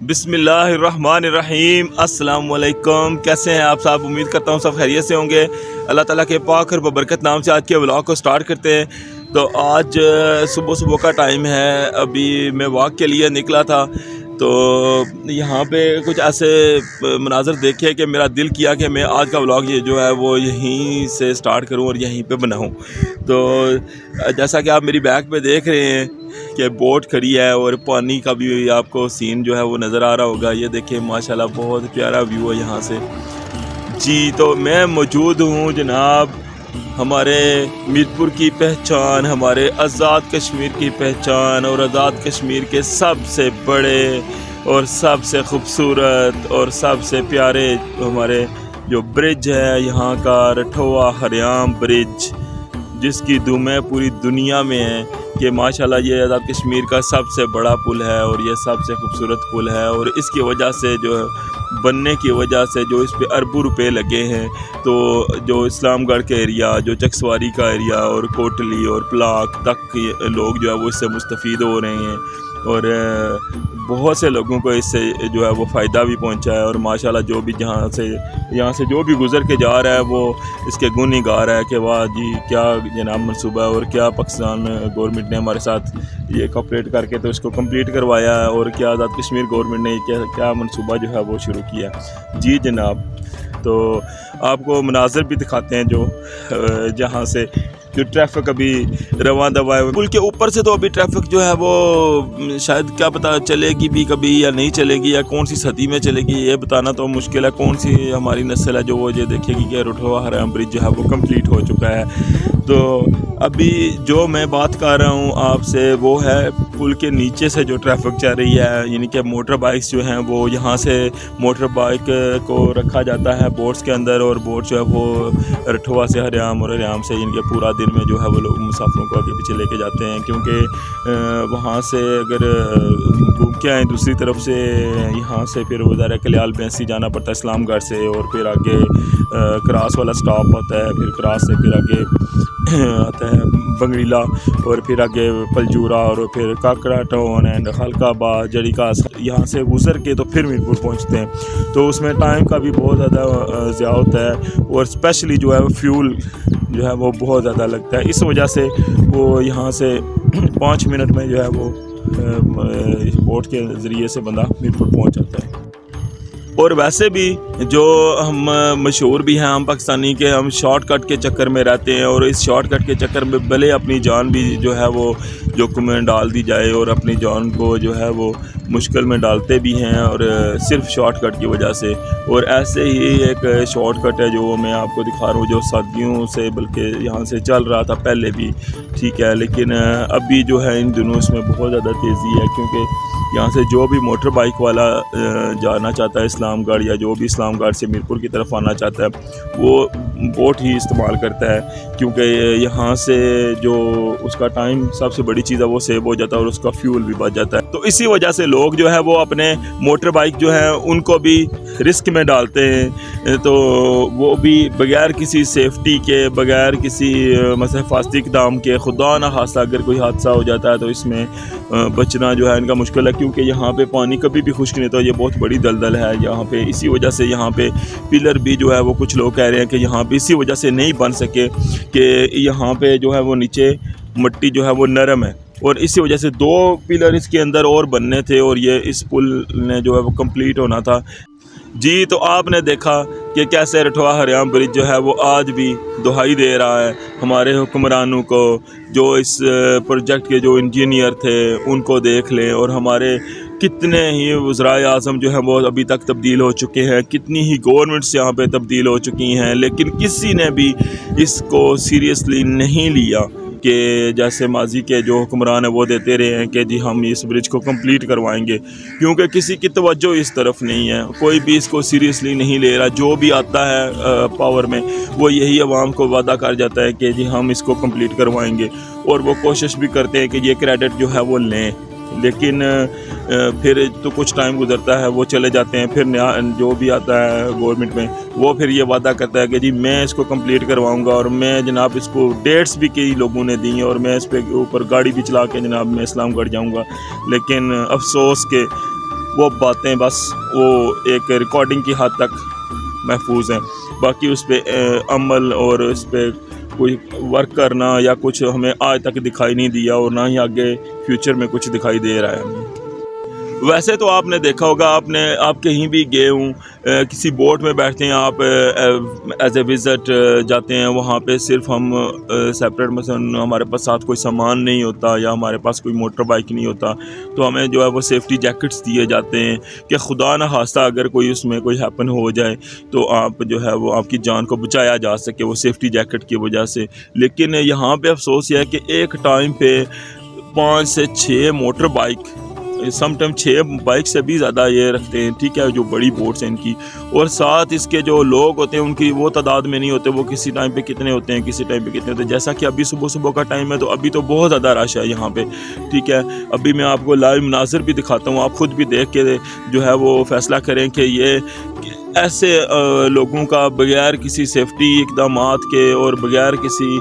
बिस्मिल्लाहिर्रहमानिर्रहीम। अस्सलाम वालेकुम। कैसे हैं आप सब? उम्मीद करता हूँ सब खैरियत से होंगे। अल्लाह ताला के पाक और बबरकत नाम से आज के व्लॉग को स्टार्ट करते हैं। तो आज सुबह सुबह का टाइम है, अभी मैं वॉक के लिए निकला था तो यहाँ पे कुछ ऐसे मनाज़र देखे कि मेरा दिल किया कि मैं आज का व्लॉग ये जो है वो यहीं से स्टार्ट करूँ और यहीं पे बनाऊँ। तो जैसा कि आप मेरी बैक पे देख रहे हैं कि बोट खड़ी है और पानी का भी आपको सीन जो है वो नज़र आ रहा होगा। ये देखिए माशाल्लाह बहुत प्यारा व्यू है यहाँ से जी। तो मैं मौजूद हूँ जनाब हमारे मीरपुर की पहचान, हमारे आज़ाद कश्मीर की पहचान और आज़ाद कश्मीर के सबसे बड़े और सबसे ख़ूबसूरत और सबसे प्यारे हमारे जो ब्रिज है यहाँ का, रठोआ हरियाम ब्रिज, जिसकी दुमें पूरी दुनिया में है कि माशाल्लाह ये आज़ाद कश्मीर का सबसे बड़ा पुल है और ये सबसे खूबसूरत पुल है। और इसकी वजह से जो बनने की वजह से जो इस पे अरबों रुपए लगे हैं, तो जो इस्लामगढ़ के एरिया, जो चकसवारी का एरिया और कोटली और प्लाक तक लोग जो है वो इससे मुस्तफ़ीद हो रहे हैं और बहुत से लोगों को इससे जो है वो फ़ायदा भी पहुंचा है। और माशाल्लाह जो भी यहाँ से जो भी गुज़र के जा रहा है वो इसके गुण ही गा रहा है कि वाह जी क्या जनाब मनसूबा है और क्या पाकिस्तान गवर्नमेंट ने हमारे साथ ये कॉपरेट करके तो इसको कंप्लीट करवाया है और क्या आज़ाद कश्मीर गवर्नमेंट ने क्या मनसूबा जो है वो शुरू किया जी जनाब। तो आपको मनाज़र भी दिखाते हैं जो जहाँ से जो ट्रैफिक अभी रवां दवा है। पुल के ऊपर से तो अभी ट्रैफिक जो है वो शायद क्या पता चलेगी भी कभी या नहीं चलेगी या कौन सी सदी में चलेगी ये बताना तो मुश्किल है। कौन सी हमारी नस्ल है जो वो ये देखेगी कि रठोआ हरियाम ब्रिज जो है वो कंप्लीट हो चुका है। तो अभी जो मैं बात कर रहा हूँ आपसे वो है पुल के नीचे से जो ट्रैफिक चल रही है, यानी कि मोटर बाइक्स जो हैं वो यहाँ से मोटर बाइक को रखा जाता है बोट्स के अंदर और बोट जो है वो रठोआ से हरियाम और हरियाम से इनके पूरा दिन में जो है वो लोग मुसाफिरों को आगे पीछे लेके जाते हैं, क्योंकि वहाँ से अगर घूम के आएँ दूसरी तरफ से यहाँ से फिर वज़ार कल्याल बैंसी जाना पड़ता है इस्लामगढ़ से और फिर आगे क्रास वाला स्टॉप होता है, फिर क्रास से फिर आगे आता है बंगरीला और फिर आगे पलजूरा और फिर काकड़ा टाउन एंड खलकाबाद जड़ीका, यहाँ से गुज़र के तो फिर मीरपुर पहुँचते हैं। तो उसमें टाइम का भी बहुत ज़्यादा ज़्यादा होता है और स्पेशली जो है फ्यूल जो है वो बहुत ज़्यादा लगता है। इस वजह से वो यहाँ से 5 मिनट में जो है वो बोट के ज़रिए से बंदा मीरपुर पहुँच जाता है। और वैसे भी जो हम मशहूर भी हैं हम पाकिस्तानी के, हम शॉर्टकट के चक्कर में रहते हैं और इस शॉर्टकट के चक्कर में भले अपनी जान भी जो है वो जोखिम में डाल दी जाए और अपनी जान को जो है वो मुश्किल में डालते भी हैं और सिर्फ शॉर्टकट की वजह से। और ऐसे ही एक शॉर्टकट है जो मैं आपको दिखा रहा हूँ जो सदियों से बल्कि यहाँ से चल रहा था पहले भी, ठीक है, लेकिन अभी जो है इन दिनों इसमें बहुत ज़्यादा तेज़ी है, क्योंकि यहाँ से जो भी मोटर बाइक वाला जाना चाहता है इस्लामगढ़ या जो भी इस्लामगढ़ से मीरपुर की तरफ आना चाहता है वो बोट ही इस्तेमाल करता है, क्योंकि यहाँ से जो उसका टाइम सबसे बड़ी चीज़ है वो सेव हो जाता है और उसका फ्यूल भी बच जाता है। तो इसी वजह से लोग जो है वो अपने मोटर बाइक जो है उनको भी रिस्क में डालते हैं, तो वो भी बगैर किसी सेफ्टी के, बगैर किसी मतलब हिफाजती इक़दाम के, खुदा ना खास्ता अगर कोई हादसा हो जाता है तो इसमें बचना जो है इनका मुश्किल है, क्योंकि यहाँ पे पानी कभी भी खुश्क नहीं होता। ये बहुत बड़ी दलदल है यहाँ पे, इसी वजह से यहाँ पे पिलर भी जो है वो कुछ लोग कह रहे हैं कि यहाँ पे इसी वजह से नहीं बन सके कि यहाँ पे जो है वो नीचे मिट्टी जो है वो नरम है और इसी वजह से 2 पिलर इसके अंदर और बनने थे और ये इस पुल ने जो है वो कंप्लीट होना था जी। तो आपने देखा कि कैसे रठोआ हरियाम ब्रिज जो है वो आज भी दुहाई दे रहा है हमारे हुक्मरानों को, जो इस प्रोजेक्ट के जो इंजीनियर थे उनको देख लें और हमारे कितने ही वज़राए आज़म जो हैं वो अभी तक तब्दील हो चुके हैं, कितनी ही गवर्नमेंट्स यहाँ पे तब्दील हो चुकी हैं, लेकिन किसी ने भी इसको सीरियसली नहीं लिया कि जैसे माजी के जो हुक्मरान है वो देते रहे हैं कि जी हम इस ब्रिज को कंप्लीट करवाएंगे, क्योंकि किसी की तवज्जो इस तरफ नहीं है, कोई भी इसको सीरियसली नहीं ले रहा। जो भी आता है पावर में वो यही आवाम को वादा कर जाता है कि जी हम इसको कंप्लीट करवाएंगे और वो कोशिश भी करते हैं कि ये क्रेडिट जो है वो लें, लेकिन फिर तो कुछ टाइम गुजरता है वो चले जाते हैं, फिर नया जो भी आता है गवर्नमेंट में वो फिर ये वादा करता है कि जी मैं इसको कंप्लीट करवाऊंगा और मैं जनाब इसको डेट्स भी कई लोगों ने दी और मैं इस पे ऊपर गाड़ी भी चला के जनाब मैं इस्लामगढ़ जाऊंगा। लेकिन अफसोस के वो बातें बस वो एक रिकॉर्डिंग की हद तक महफूज हैं, बाकी उस पर अमल और उस पर कोई वर्क करना या कुछ हमें आज तक दिखाई नहीं दिया और ना ही आगे फ्यूचर में कुछ दिखाई दे रहा है हमें। वैसे तो आपने देखा होगा, आप कहीं भी गए हूँ, किसी बोट में बैठते हैं आप, एज ए विज़िट जाते हैं, वहाँ पे सिर्फ हम सेपरेट, मसलन हमारे पास साथ कोई सामान नहीं होता या हमारे पास कोई मोटर बाइक नहीं होता, तो हमें जो है वो सेफ्टी जैकेट्स दिए जाते हैं कि खुदा न खास्ता अगर कोई उसमें कोई हैपन हो जाए तो आप जो है वो आपकी जान को बचाया जा सके वो सेफ्टी जैकेट की वजह से। लेकिन यहाँ पे अफसोस यह है कि एक टाइम पे 5 से 6 मोटर बाइक, समटाइम 6 बाइक से भी ज़्यादा ये रखते हैं, ठीक है, जो बड़ी बोट्स हैं इनकी, और साथ इसके जो लोग होते हैं उनकी वो तादाद में नहीं होते, वो किसी टाइम पे कितने होते हैं, किसी टाइम पे कितने होते हैं। जैसा कि अभी सुबह सुबह का टाइम है तो अभी तो बहुत ज़्यादा रश है यहाँ पे, ठीक है। अभी मैं आपको लाइव मनाज़र भी दिखाता हूँ, आप ख़ुद भी देख के जो है वो फ़ैसला करें कि ये ऐसे लोगों का बगैर किसी सेफ्टी इक़दामात के और बगैर किसी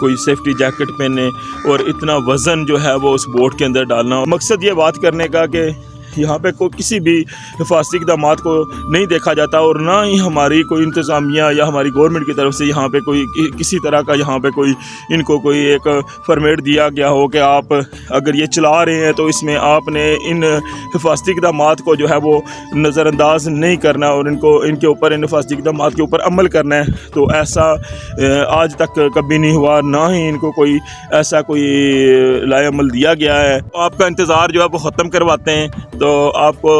कोई सेफ्टी जैकेट पहने और इतना वज़न जो है वो उस बोट के अंदर डालना। मकसद ये बात करने का कि यहाँ पे कोई किसी भी हिफाजती इक़दामात को नहीं देखा जाता और ना ही हमारी कोई इंतज़ामिया या हमारी गवर्नमेंट की तरफ से यहाँ पे कोई किसी तरह का यहाँ पे कोई इनको कोई एक फॉर्मेट दिया गया हो कि आप अगर ये चला रहे हैं तो इसमें आपने इन हिफाजती इक़दामात को जो है वो नज़रअंदाज नहीं करना और इनके ऊपर इन हिफाजती इक़दामात के ऊपर अमल करना है। तो ऐसा आज तक कभी नहीं हुआ, ना ही इनको कोई ऐसा कोई लाएअमल दिया गया है। आपका इंतज़ार जो है वो ख़त्म करवाते हैं। तो आपको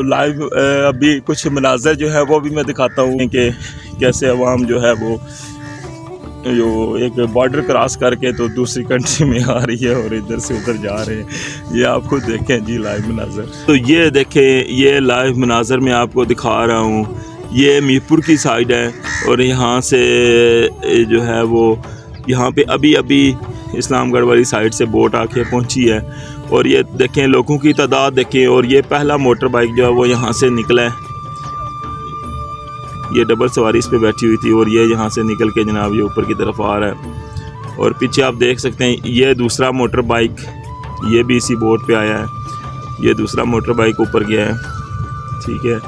लाइव अभी कुछ मनाज़र जो है वो भी मैं दिखाता हूँ कि कैसे अवाम जो है वो जो एक बॉर्डर क्रॉस करके तो दूसरी कंट्री में आ रही है और इधर से उधर जा रहे हैं। ये आप खुद देखें जी लाइव मनाज़र। तो ये देखें, ये लाइव मनाज़र मैं आपको दिखा रहा हूँ। ये मीरपुर की साइड है और यहाँ से जो है वो यहाँ पे अभी अभी इस्लामगढ़ वाली साइड से बोट आके पहुँची है और ये देखें लोगों की तादाद देखें। और ये पहला मोटर बाइक जो है वो यहाँ से निकला है, ये डबल सवारी इस पे बैठी हुई थी और ये यहाँ से निकल के जनाब ये ऊपर की तरफ आ रहा है। और पीछे आप देख सकते हैं ये दूसरा मोटर बाइक, ये भी इसी बोट पे आया है। ये दूसरा मोटर बाइक ऊपर गया है, ठीक है।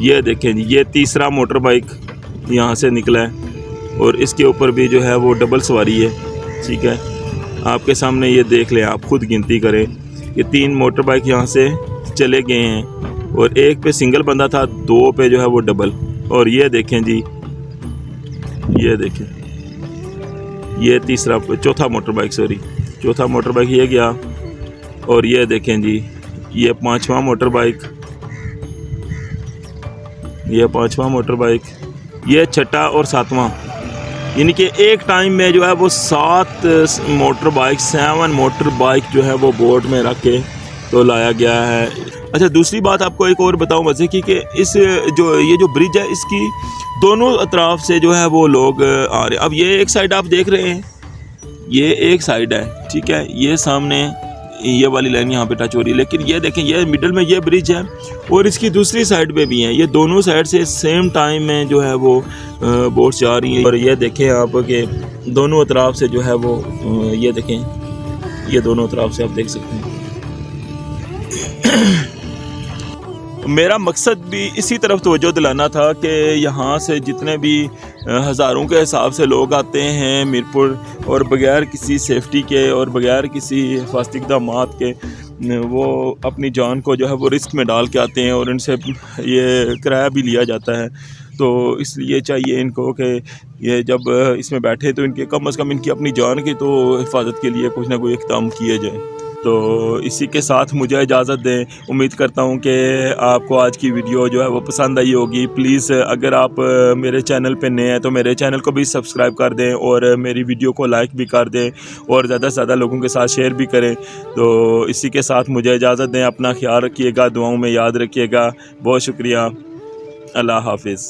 ये देखें जी, ये तीसरा मोटर बाइक यहाँ से निकला है और इसके ऊपर भी जो है वो डबल सवारी है, ठीक है। आपके सामने ये देख लें, आप खुद गिनती करें कि 3 मोटर बाइक यहाँ से चले गए हैं और एक पे सिंगल बंदा था, 2 पे जो है वो डबल। और ये देखें जी, ये देखें, ये चौथा मोटर बाइक, सॉरी चौथा मोटर बाइक ये गया। और ये देखें जी, ये 5वां मोटर बाइक, ये 5वां मोटर बाइक, ये 6ठा और 7वां। यानी कि एक टाइम में जो है वो 7 मोटर बाइक, 7 मोटर बाइक जो है वो बोट में रख के तो लाया गया है। अच्छा, दूसरी बात आपको एक और बताऊं मज़े की कि ये जो ब्रिज है इसकी दोनों अतराफ से जो है वो लोग आ रहे हैं। अब ये एक साइड आप देख रहे हैं, ये एक साइड है, ठीक है, ये सामने ये वाली लाइन यहाँ पे टच हो रही है। लेकिन ये देखें, ये मिडल में ये ब्रिज है और इसकी दूसरी साइड पे भी है। ये दोनों साइड से सेम टाइम में जो है वो बोट्स जा रही हैं। और ये देखें आप कि दोनों अतराफ से जो है वो ये देखें, ये दोनों अतराफ से आप देख सकते हैं। मेरा मकसद भी इसी तरफ तवज्जो दिलाना था कि यहाँ से जितने भी हज़ारों के हिसाब से लोग आते हैं मीरपुर और बग़ैर किसी सेफ्टी के और बग़ैर किसी हिफाजती इक़दामात के वो अपनी जान को जो है वो रिस्क में डाल के आते हैं और इनसे ये किराया भी लिया जाता है। तो इसलिए चाहिए इनको कि ये जब इसमें बैठे तो इनके कम से कम इनकी अपनी जान की तो हिफाजत के लिए कुछ ना कोई इक़दाम किए जाए। तो इसी के साथ मुझे इजाज़त दें। उम्मीद करता हूं कि आपको आज की वीडियो जो है वो पसंद आई होगी। प्लीज़ अगर आप मेरे चैनल पे नए हैं तो मेरे चैनल को भी सब्सक्राइब कर दें और मेरी वीडियो को लाइक भी कर दें और ज़्यादा से ज़्यादा लोगों के साथ शेयर भी करें। तो इसी के साथ मुझे इजाज़त दें। अपना ख्याल रखिएगा, दुआओं में याद रखिएगा। बहुत शुक्रिया। अल्लाह हाफिज़।